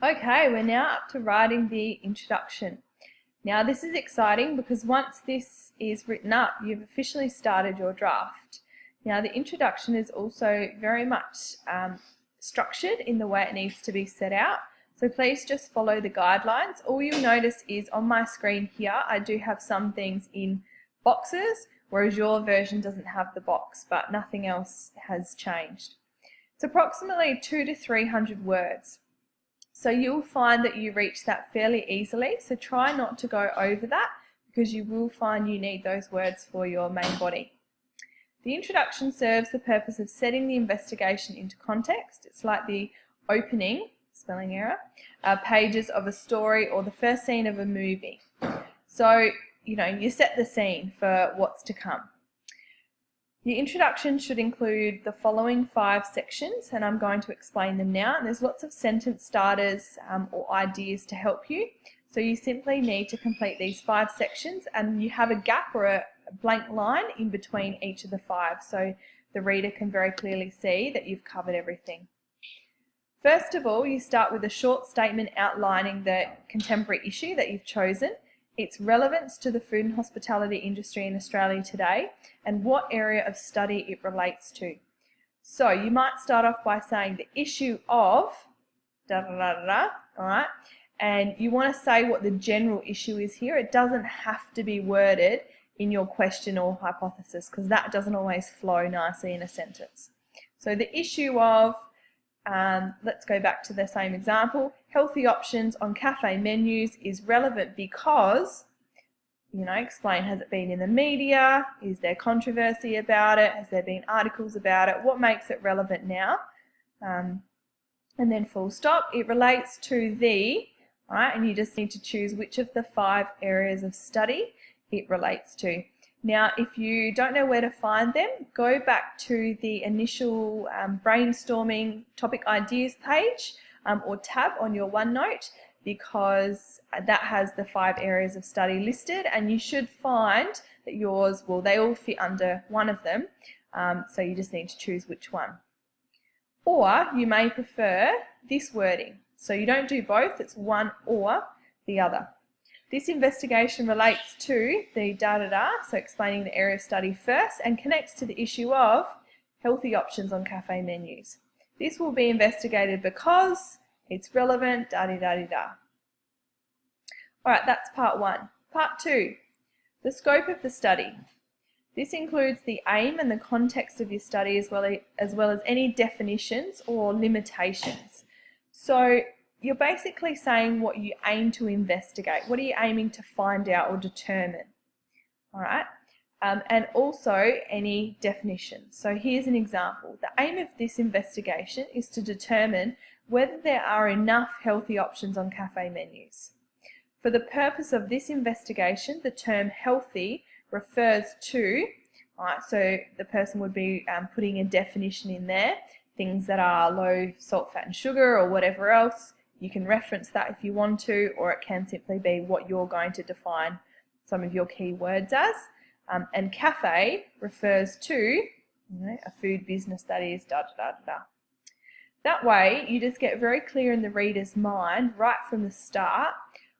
Okay, we're now up to writing the introduction. Now this is exciting because once this is written up, you've officially started your draft. Now the introduction is also very much structured in the way it needs to be set out. So please just follow the guidelines. All you'll notice is on my screen here, I do have some things in boxes, whereas your version doesn't have the box, but nothing else has changed. It's approximately 200 to 300 words. So you'll find that you reach that fairly easily, so try not to go over that because you will find you need those words for your main body. The introduction serves the purpose of setting the investigation into context. It's like the opening, spelling error, pages of a story or the first scene of a movie. So, you set the scene for what's to come. Your introduction should include the following 5 sections, and I'm going to explain them now. And there's lots of sentence starters or ideas to help you. So you simply need to complete these 5 sections, and you have a gap or a blank line in between each of the 5, so the reader can very clearly see that you've covered everything. First of all, you start with a short statement outlining the contemporary issue that you've chosen, its relevance to the food and hospitality industry in Australia today, and what area of study it relates to. So you might start off by saying the issue of da da da da da, alright? And you want to say what the general issue is here. It doesn't have to be worded in your question or hypothesis because that doesn't always flow nicely in a sentence. So the issue of, let's go back to the same example, healthy options on cafe menus is relevant because, explain, has it been in the media? Is there controversy about it? Has there been articles about it? What makes it relevant now? And then full stop. It relates to the, right, and you just need to choose which of the 5 areas of study it relates to. Now, if you don't know where to find them, go back to the initial brainstorming topic ideas page or tab on your OneNote, because that has the 5 areas of study listed, and you should find that yours, well, they all fit under one of them, so you just need to choose which one. Or you may prefer this wording. So you don't do both, it's one or the other. This investigation relates to the da-da-da, so explaining the area of study first, and connects to the issue of healthy options on cafe menus. This will be investigated because it's relevant, da-da-da-da-da. Alright, that's part 1. Part 2, the scope of the study. This includes the aim and the context of your study as well as any definitions or limitations. So you're basically saying what you aim to investigate. What are you aiming to find out or determine? All right, and also any definitions. So here's an example. The aim of this investigation is to determine whether there are enough healthy options on cafe menus. For the purpose of this investigation, the term healthy refers to, all right, so the person would be putting a definition in there, things that are low salt, fat and sugar or whatever else. You can reference that if you want to, or it can simply be what you're going to define some of your key words as. And cafe refers to a food business that is da da da da. That way you just get very clear in the reader's mind right from the start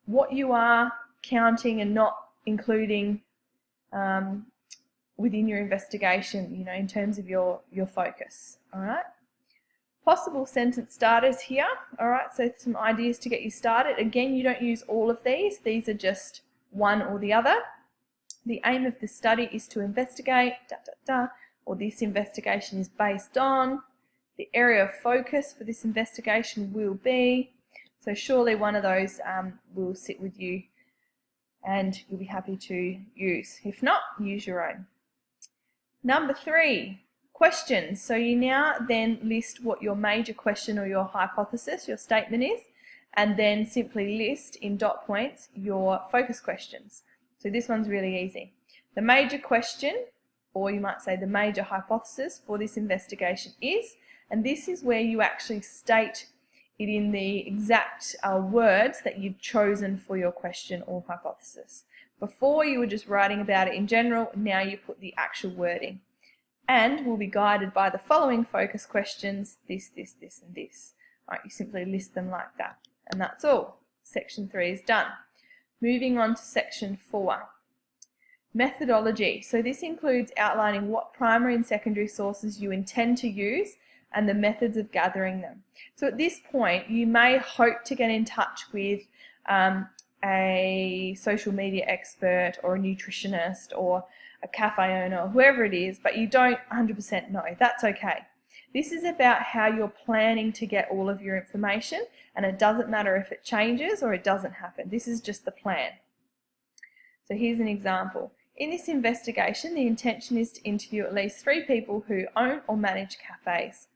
what you are counting and not including within your investigation, in terms of your focus. All right. Possible sentence starters here, alright, so some ideas to get you started. Again, you don't use all of these are just one or the other. The aim of the study is to investigate, or this investigation is based on. The area of focus for this investigation will be, so surely one of those will sit with you and you'll be happy to use. If not, use your own. Number 3. Questions. So you now then list what your major question or your hypothesis, your statement is, and then simply list in dot points your focus questions. So this one's really easy. The major question, or you might say the major hypothesis for this investigation is, and this is where you actually state it in the exact words that you've chosen for your question or hypothesis. Before you were just writing about it in general, now you put the actual wording. And will be guided by the following focus questions, this, and this. All right, you simply list them like that. And that's all. Section 3 is done. Moving on to section 4. Methodology. So this includes outlining what primary and secondary sources you intend to use and the methods of gathering them. So at this point, you may hope to get in touch with a social media expert or a nutritionist or a cafe owner, or whoever it is, but you don't 100% know. That's okay. This is about how you're planning to get all of your information, and it doesn't matter if it changes or it doesn't happen. This is just the plan. So here's an example. In this investigation, the intention is to interview at least 3 people who own or manage cafes.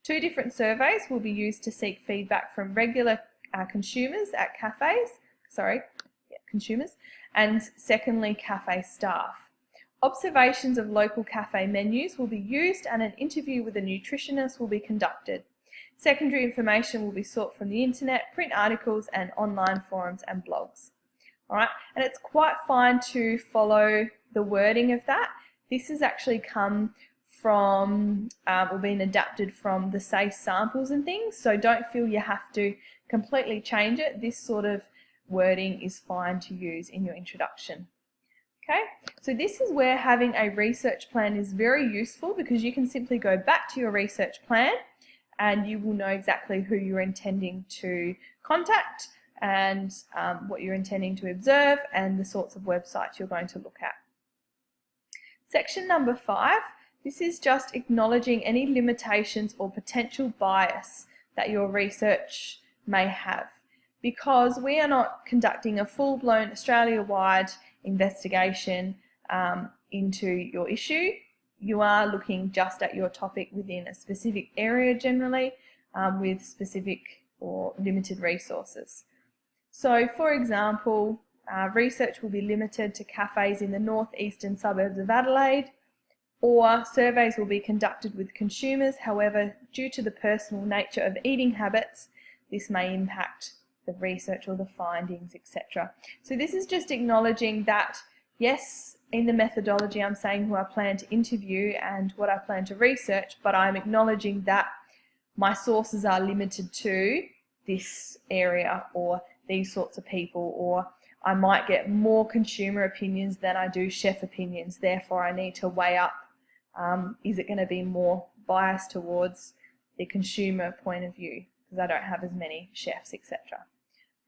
2 different surveys will be used to seek feedback from regular consumers at cafes, and secondly, cafe staff. Observations of local cafe menus will be used and an interview with a nutritionist will be conducted. Secondary information will be sought from the internet, print articles and online forums and blogs. Alright, and it's quite fine to follow the wording of that. This has actually come from, or been adapted from the SACE samples and things, so don't feel you have to completely change it. This sort of wording is fine to use in your introduction. Okay, so this is where having a research plan is very useful, because you can simply go back to your research plan and you will know exactly who you're intending to contact and what you're intending to observe and the sorts of websites you're going to look at. Section number 5, this is just acknowledging any limitations or potential bias that your research may have. Because we are not conducting a full-blown Australia-wide investigation into your issue, you are looking just at your topic within a specific area generally with specific or limited resources. So for example, research will be limited to cafes in the northeastern suburbs of Adelaide, or surveys will be conducted with consumers. However, due to the personal nature of eating habits, this may impact the research or the findings, etc. So this is just acknowledging that, yes, in the methodology I'm saying who I plan to interview and what I plan to research, but I'm acknowledging that my sources are limited to this area or these sorts of people, or I might get more consumer opinions than I do chef opinions. Therefore, I need to weigh up, is it going to be more biased towards the consumer point of view because I don't have as many chefs, etc.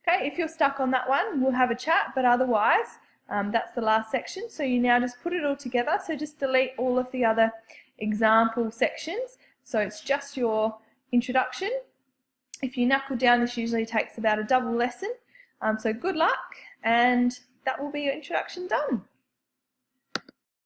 Okay, if you're stuck on that one, we'll have a chat, but otherwise, that's the last section. So you now just put it all together. So just delete all of the other example sections. So it's just your introduction. If you knuckle down, this usually takes about a double lesson. So good luck, and that will be your introduction done.